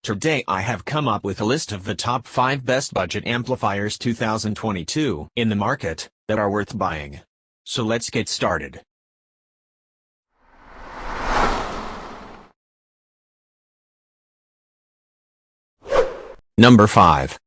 Today I have come up with a list of the top 5 best budget amplifiers 2022 in the market that are worth buying. So let's get started. Number 5.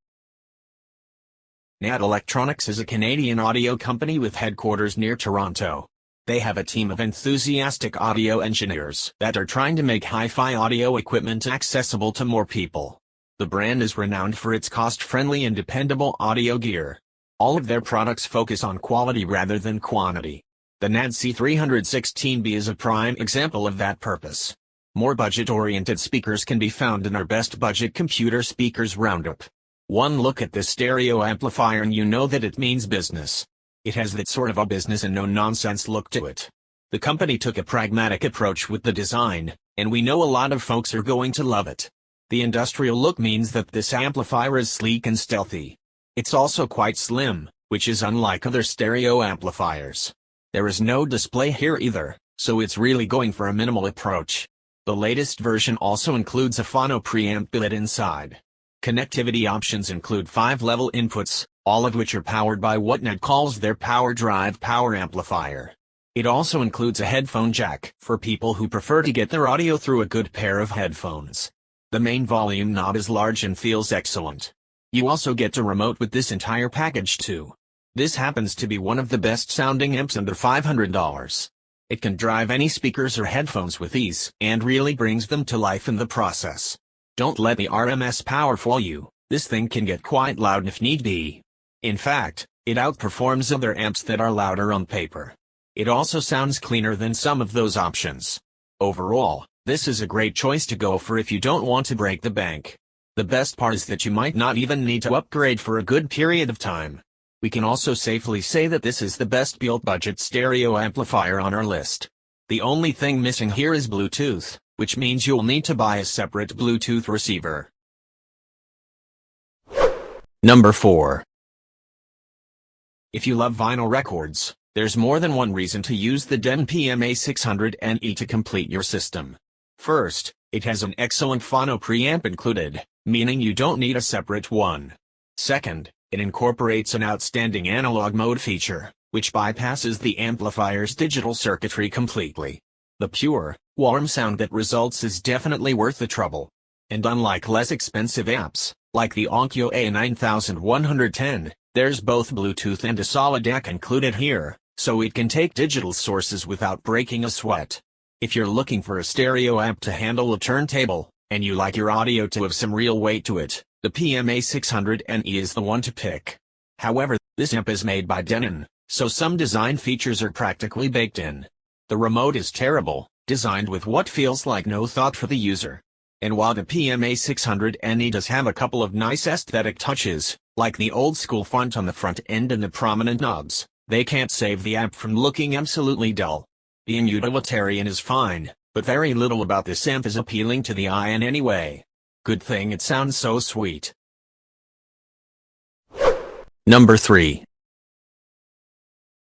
Nance Electronics is a Canadian audio company with headquarters near Toronto. They have a team of enthusiastic audio engineers that are trying to make hi-fi audio equipment accessible to more people. The brand is renowned for its cost-friendly and dependable audio gear. All of their products focus on quality rather than quantity. The Nance C316B is a prime example of that purpose. More budget-oriented speakers can be found in our Best Budget Computer Speakers Roundup. One look at this stereo amplifier and you know that it means business. It has that sort of a business and no-nonsense look to it. The company took a pragmatic approach with the design, and we know a lot of folks are going to love it. The industrial look means that this amplifier is sleek and stealthy. It's also quite slim, which is unlike other stereo amplifiers. There is no display here either, so it's really going for a minimal approach. The latest version also includes a phono preamp built inside. Connectivity options include 5 level inputs, all of which are powered by what Nance calls their Power Drive power amplifier. It also includes a headphone jack for people who prefer to get their audio through a good pair of headphones. The main volume knob is large and feels excellent. You also get a remote with this entire package too. This happens to be one of the best sounding amps under $500. It can drive any speakers or headphones with ease and really brings them to life in the process. Don't let the RMS power fool you, this thing can get quite loud if need be. In fact, it outperforms other amps that are louder on paper. It also sounds cleaner than some of those options. Overall, this is a great choice to go for if you don't want to break the bank. The best part is that you might not even need to upgrade for a good period of time. We can also safely say that this is the best built budget stereo amplifier on our list. The only thing missing here is Bluetooth, which means you'll need to buy a separate Bluetooth receiver. Number 4. If you love vinyl records, there's more than one reason to use the Denon PMA600NE to complete your system. First, it has an excellent phono preamp included, meaning you don't need a separate one. Second, it incorporates an outstanding analog mode feature, which bypasses the amplifier's digital circuitry completely. The pure, warm sound that results is definitely worth the trouble. And unlike less expensive amps, like the Onkyo A9110, there's both Bluetooth and a solid DAC included here, so it can take digital sources without breaking a sweat. If you're looking for a stereo amp to handle a turntable, and you like your audio to have some real weight to it, the PMA600NE is the one to pick. However, this amp is made by Denon, so some design features are practically baked in. The remote is terrible, designed with what feels like no thought for the user. And while the PMA600NE does have a couple of nice aesthetic touches, like the old-school font on the front end and the prominent knobs, they can't save the amp from looking absolutely dull. Being utilitarian is fine, but very little about this amp is appealing to the eye in any way. Good thing it sounds so sweet. Number 3.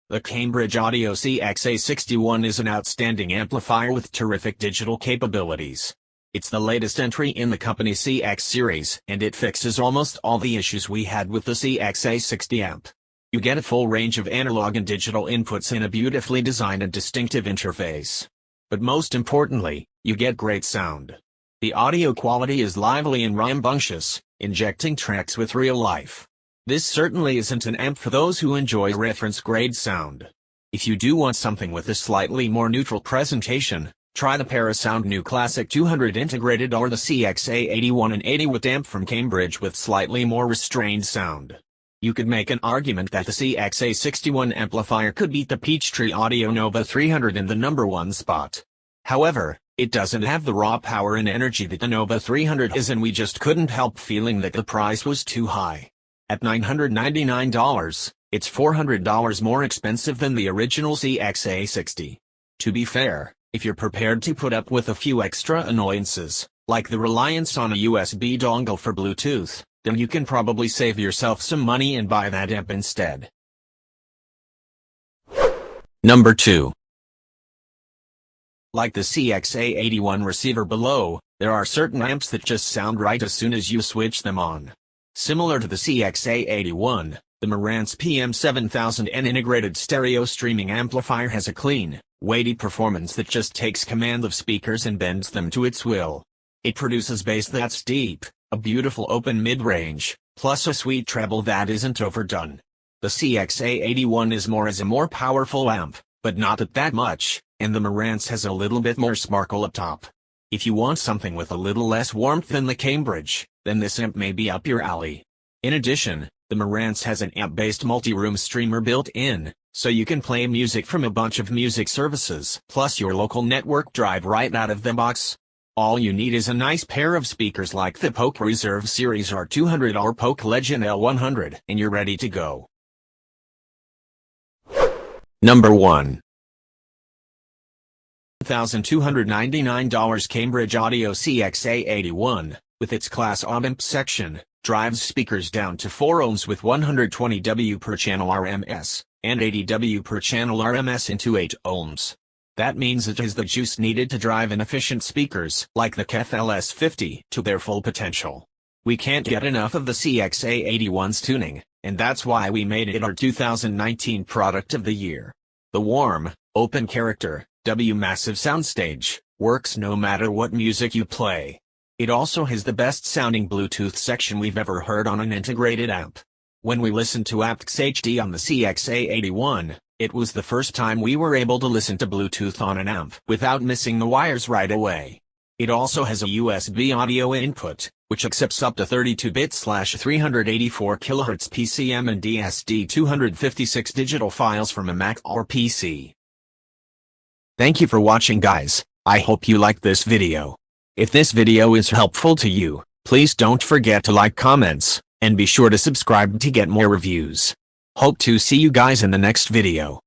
The Cambridge Audio CX-A61 is an outstanding amplifier with terrific digital capabilities. It's the latest entry in the company's CX series, and it fixes almost all the issues we had with the CX-A60 amp. You get a full range of analog and digital inputs in a beautifully designed and distinctive interface. But most importantly, you get great sound. The audio quality is lively and rambunctious, injecting tracks with real life. This certainly isn't an amp for those who enjoy reference-grade sound. If you do want something with a slightly more neutral presentation, try the Parasound New Classic 200 integrated or the CX-A81 and 80-watt amp from Cambridge with slightly more restrained sound. You could make an argument that the CX-A61 amplifier could beat the Peachtree Audio Nova 300 in the #1 spot. However, it doesn't have the raw power and energy that the Nova 300 has, and we just couldn't help feeling that the price was too high. At $999, it's $400 more expensive than the original CX-A60. To be fair, if you're prepared to put up with a few extra annoyances, like the reliance on a USB dongle for Bluetooth, then you can probably save yourself some money and buy that amp instead. Number 2. Like the CX-A81 receiver below, There are certain amps that just sound right as soon as you switch them on. Similar to the CX-A81, the Marantz PM7000N integrated stereo streaming amplifier has a clean, weighty performance that just takes command of speakers and bends them to its will. It produces bass that's deep, a beautiful open mid-range, plus a sweet treble that isn't overdone. The CX-A81 is a more powerful amp, but not at that much, and the Marantz has a little bit more sparkle up top. If you want something with a little less warmth than the Cambridge, then this amp may be up your alley. In addition, the Marantz has an amp-based multi-room streamer built in, so you can play music from a bunch of music services, plus your local network drive right out of the box. All you need is a nice pair of speakers like the Polk Reserve Series R200 or Polk Legend L100, and you're ready to go. Number 1. $1,299 Cambridge Audio CX-A81, with its Class A amp section, drives speakers down to 4 ohms with 120 W per channel RMS, and 80 W per channel RMS into 8 ohms. That means it has the juice needed to drive inefficient speakers, like the KEF LS50, to their full potential. We can't get enough of the CX-A81's tuning, and that's why we made it our 2019 Product of the Year. The warm, open character, massive soundstage, works no matter what music you play. It also has the best sounding Bluetooth section we've ever heard on an integrated amp. When we listened to aptX HD on the CX-A81, it was the first time we were able to listen to Bluetooth on an amp without missing the wires right away. It also has a USB audio input, which accepts up to 32-bit/384 kHz PCM and DSD256 digital files from a Mac or PC. Thank you for watching, guys. I hope you liked this video. If this video is helpful to you, please don't forget to like, comments, and be sure to subscribe to get more reviews. Hope to see you guys in the next video.